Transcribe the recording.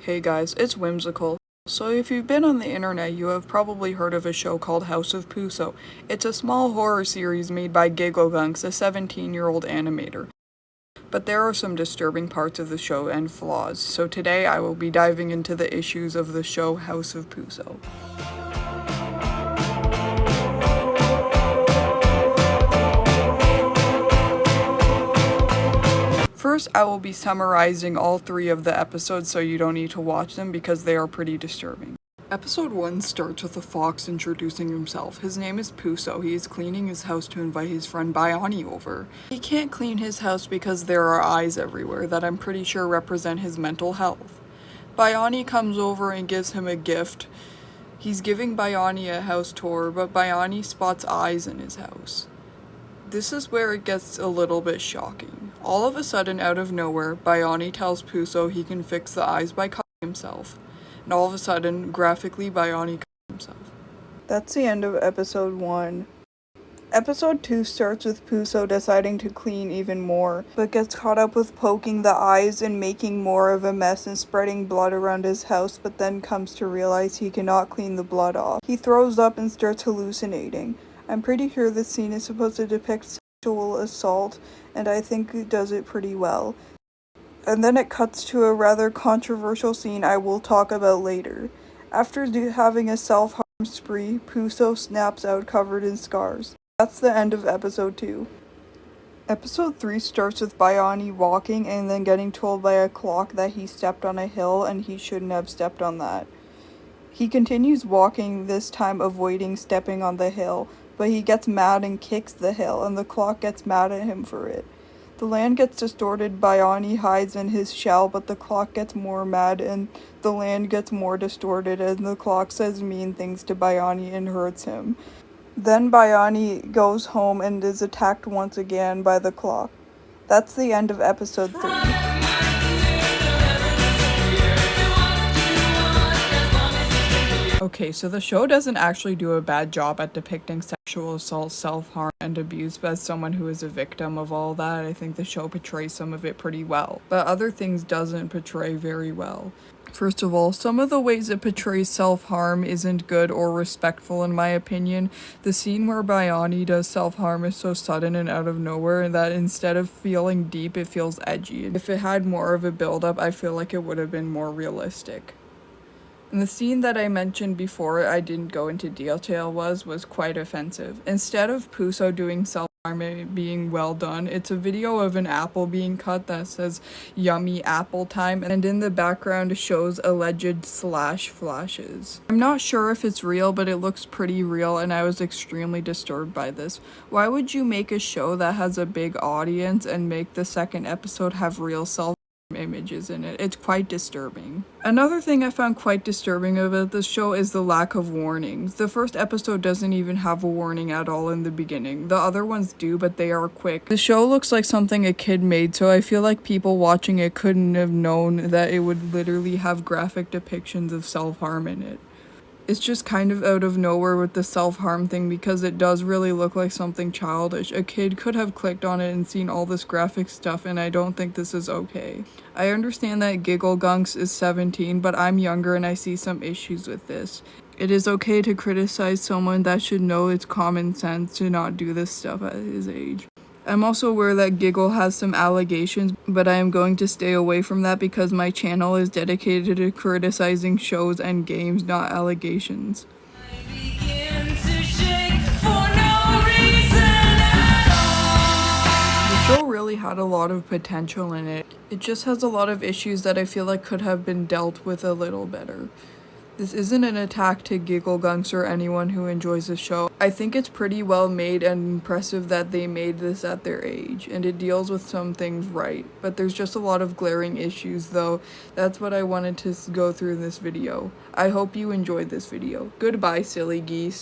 Hey guys, it's Whimsical. So if you've been on the internet, you have probably heard of a show called House of Puso. It's a small horror series made by Gigglegunks, a 17-year-old animator. But there are some disturbing parts of the show and flaws, so today I will be diving into the issues of the show House of Puso. First, I will be summarizing all 3 of the episodes so you don't need to watch them because they are pretty disturbing. Episode 1 starts with a fox introducing himself. His name is Puso. He is cleaning his house to invite his friend Bayani over. He can't clean his house because there are eyes everywhere that I'm pretty sure represent his mental health. Bayani comes over and gives him a gift. He's giving Bayani a house tour, but Bayani spots eyes in his house. This is where it gets a little bit shocking. All of a sudden, out of nowhere, Bayani tells Puso he can fix the eyes by cutting himself. And all of a sudden, graphically, Bayani cuts himself. That's the end of episode 1. Episode 2 starts with Puso deciding to clean even more, but gets caught up with poking the eyes and making more of a mess and spreading blood around his house, but then comes to realize he cannot clean the blood off. He throws up and starts hallucinating. I'm pretty sure this scene is supposed to depict sexual assault, and I think it does it pretty well. And then it cuts to a rather controversial scene I will talk about later. After having a self-harm spree, Puso snaps out covered in scars. That's the end of episode 2. Episode 3 starts with Bayani walking and then getting told by a clock that he stepped on a hill and he shouldn't have stepped on that. He continues walking, this time avoiding stepping on the hill, but he gets mad and kicks the hill, and the clock gets mad at him for it. The land gets distorted, Bayani hides in his shell, but the clock gets more mad and the land gets more distorted, and the clock says mean things to Bayani and hurts him. Then Bayani goes home and is attacked once again by the clock. That's the end of episode 3. Okay, so the show doesn't actually do a bad job at depicting sexual assault, self-harm, and abuse, but as someone who is a victim of all that, I think the show portrays some of it pretty well. But other things doesn't portray very well. First of all, some of the ways it portrays self-harm isn't good or respectful in my opinion. The scene where Bayani does self-harm is so sudden and out of nowhere that instead of feeling deep, it feels edgy. If it had more of a build-up, I feel like it would have been more realistic. And the scene that I mentioned before, I didn't go into detail, was quite offensive. Instead of Puso doing self-harm being well done, it's a video of an apple being cut that says yummy apple time, and in the background shows alleged slash flashes. I'm not sure if it's real, but it looks pretty real, and I was extremely disturbed by this. Why would you make a show that has a big audience and make the second episode have real images in it? It's quite disturbing. Another thing I found quite disturbing about this show is the lack of warnings. The first episode doesn't even have a warning at all in the beginning. The other ones do, but they are quick. The show looks like something a kid made, so I feel like people watching it couldn't have known that it would literally have graphic depictions of self-harm in it. It's just kind of out of nowhere with the self-harm thing because it does really look like something childish. A kid could have clicked on it and seen all this graphic stuff, and I don't think this is okay. I understand that Gigglegunks is 17, but I'm younger and I see some issues with this. It is okay to criticize someone that should know it's common sense to not do this stuff at his age. I'm also aware that Giggle has some allegations, but I am going to stay away from that because my channel is dedicated to criticizing shows and games, not allegations. The show really had a lot of potential in it. It just has a lot of issues that I feel like could have been dealt with a little better. This isn't an attack to Gigglegunks or anyone who enjoys the show. I think it's pretty well made and impressive that they made this at their age, and it deals with some things right. But there's just a lot of glaring issues though. That's what I wanted to go through in this video. I hope you enjoyed this video. Goodbye, silly geese.